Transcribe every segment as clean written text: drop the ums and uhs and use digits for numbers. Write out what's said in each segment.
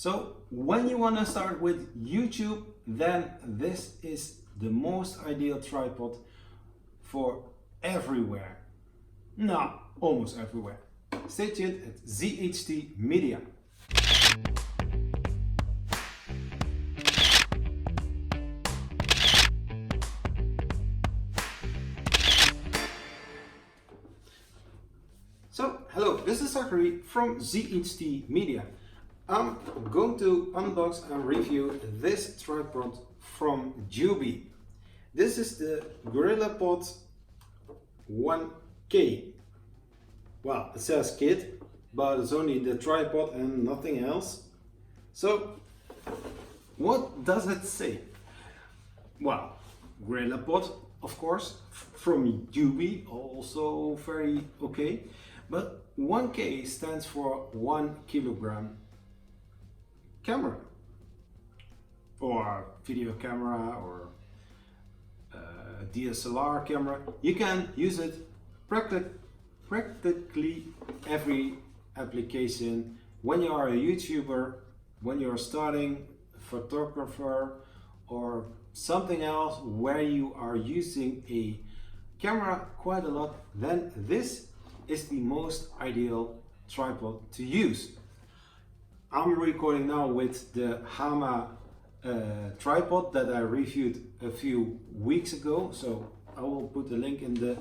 So when you want to start with YouTube, then this is the most ideal tripod for everywhere. No, almost everywhere. Stay tuned at ZHT Media. So, hello, this is Zachary from ZHT Media. I'm going to unbox and review this tripod from Joby. This is the Gorilla Pod 1K. Well, it says kit, but it's only the tripod and nothing else. So, what does it say? Well, Gorilla Pod, of course, from Joby, also very okay. But 1K stands for 1 kilogram camera, or video camera, or DSLR camera. You can use it practically every application when you are a YouTuber, when you're starting photographer, or something else where you are using a camera quite a lot. Then this is the most ideal tripod to use. I'm recording now with the Hama tripod that I reviewed a few weeks ago, so I will put the link in the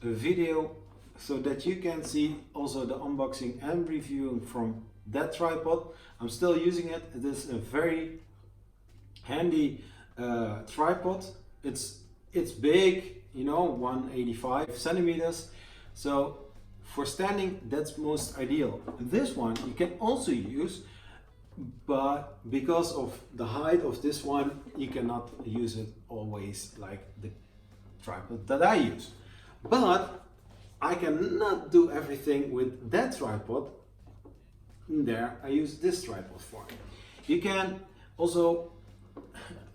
video so that you can see also the unboxing and reviewing from that tripod. I'm still using it. It is a very handy tripod. It's big, you know, 185 centimeters. So for standing, that's most ideal. This one you can also use, but because of the height of this one, you cannot use it always like the tripod that I use. But I cannot do everything with that tripod. There, I use this tripod for. You can also,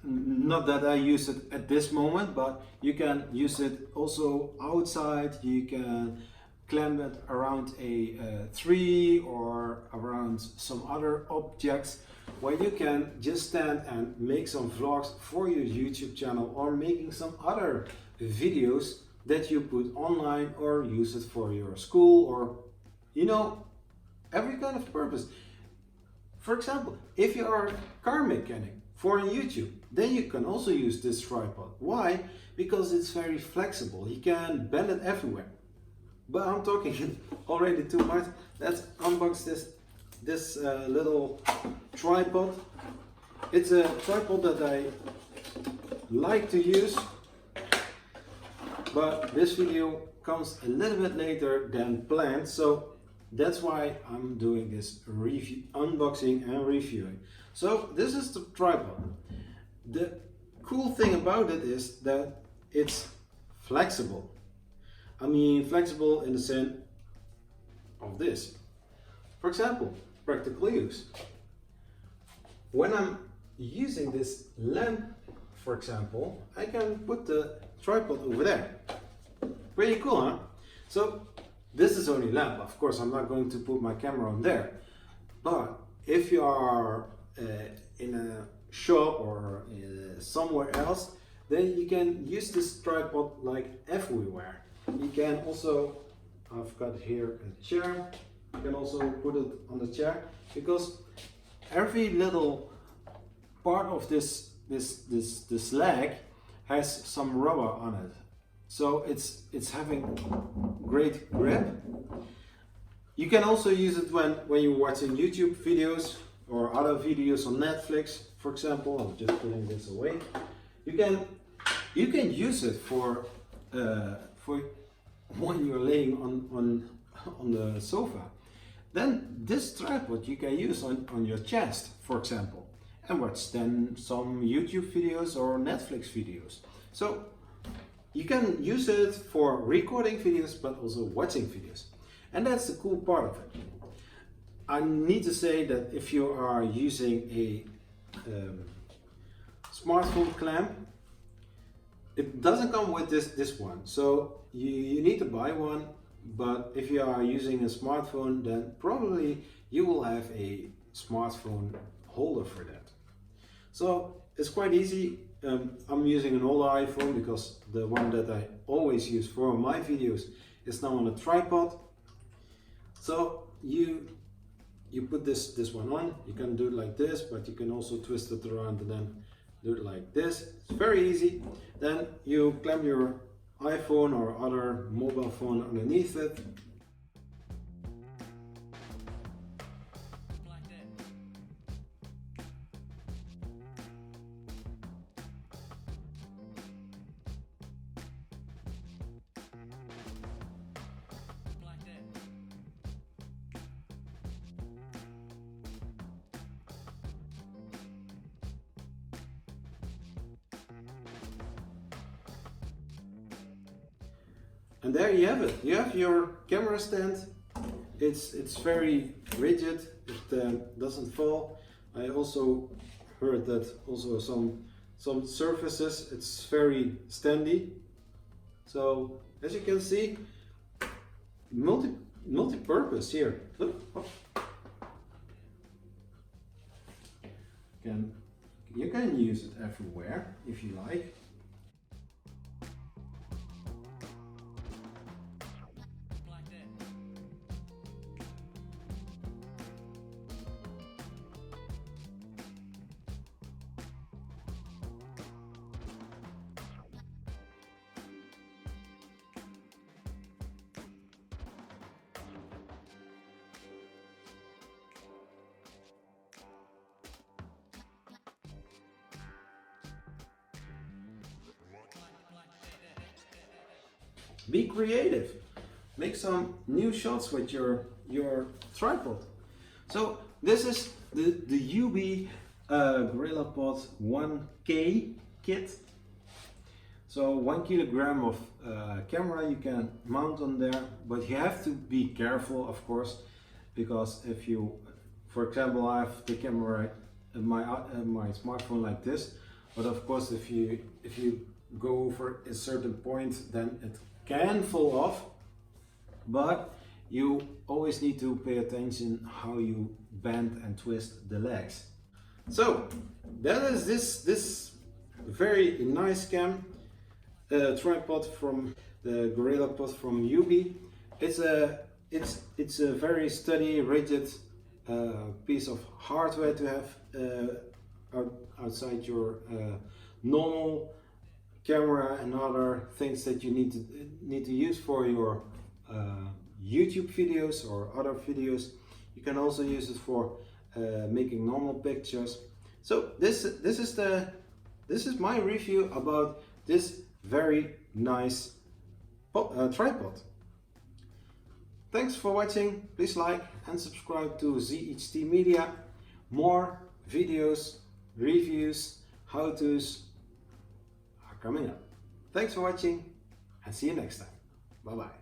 not that I use it at this moment, but you can use it also outside. You can clamp it around a tree or around some other objects, where you can just stand and make some vlogs for your YouTube channel, or making some other videos that you put online, or use it for your school, or you know, every kind of purpose. For example, if you are a car mechanic for YouTube, then you can also use this tripod. Why? Because it's very flexible. You can bend it everywhere. But I'm talking already too much. Let's unbox this little tripod. It's a tripod that I like to use, but this video comes a little bit later than planned, so that's why I'm doing this review, unboxing and reviewing. So this is the tripod. The cool thing about it is that it's flexible. I mean, flexible in the sense of this. For example, practical use. When I'm using this lamp, for example, I can put the tripod over there. Pretty cool, huh? So this is only lamp. Of course, I'm not going to put my camera on there. But if you are in a shop or somewhere else, then you can use this tripod like everywhere. You can also, I've got here a chair, you can also put it on the chair, because every little part of this leg has some rubber on it. So it's having great grip. You can also use it when you're watching YouTube videos or other videos on Netflix, for example. I'm just putting this away. You can use it for when you're laying on the sofa. Then this tripod you can use on your chest, for example, and watch then some YouTube videos or Netflix videos. So you can use it for recording videos, but also watching videos. And that's the cool part of it. I need to say that if you are using a smartphone clamp, it doesn't come with this one. So you need to buy one, but if you are using a smartphone, then probably you will have a smartphone holder for that. So it's quite easy. I'm using an older iPhone because the one that I always use for my videos is now on a tripod. So you put this one on. You can do it like this, but you can also twist it around and then do it like this. It's very easy. Then you clamp your iPhone or other mobile phone underneath it. And there you have it. You have your camera stand. It's very rigid. It doesn't fall. I also heard that also some surfaces it's very standy. So as you can see, multi-purpose here. Look. You can use it everywhere if you like. Be creative. Make some new shots with your tripod. So this is the Joby Gorilla Pod 1K kit. So 1 kilogram of camera you can mount on there, but you have to be careful, of course, because if you, for example, I have the camera in my smartphone like this, but of course if you go over a certain point, then it can fall off, but you always need to pay attention how you bend and twist the legs. So that is this very nice tripod from the Gorilla Pod from Joby. It's a very steady, rigid piece of hardware to have outside your normal camera and other things that you need to use for your YouTube videos or other videos. You can also use it for making normal pictures. So this is my review about this very nice tripod. Thanks for watching. Please like and subscribe to ZHT Media. More videos, reviews, how-tos are coming up. Thanks for watching and see you next time. Bye bye.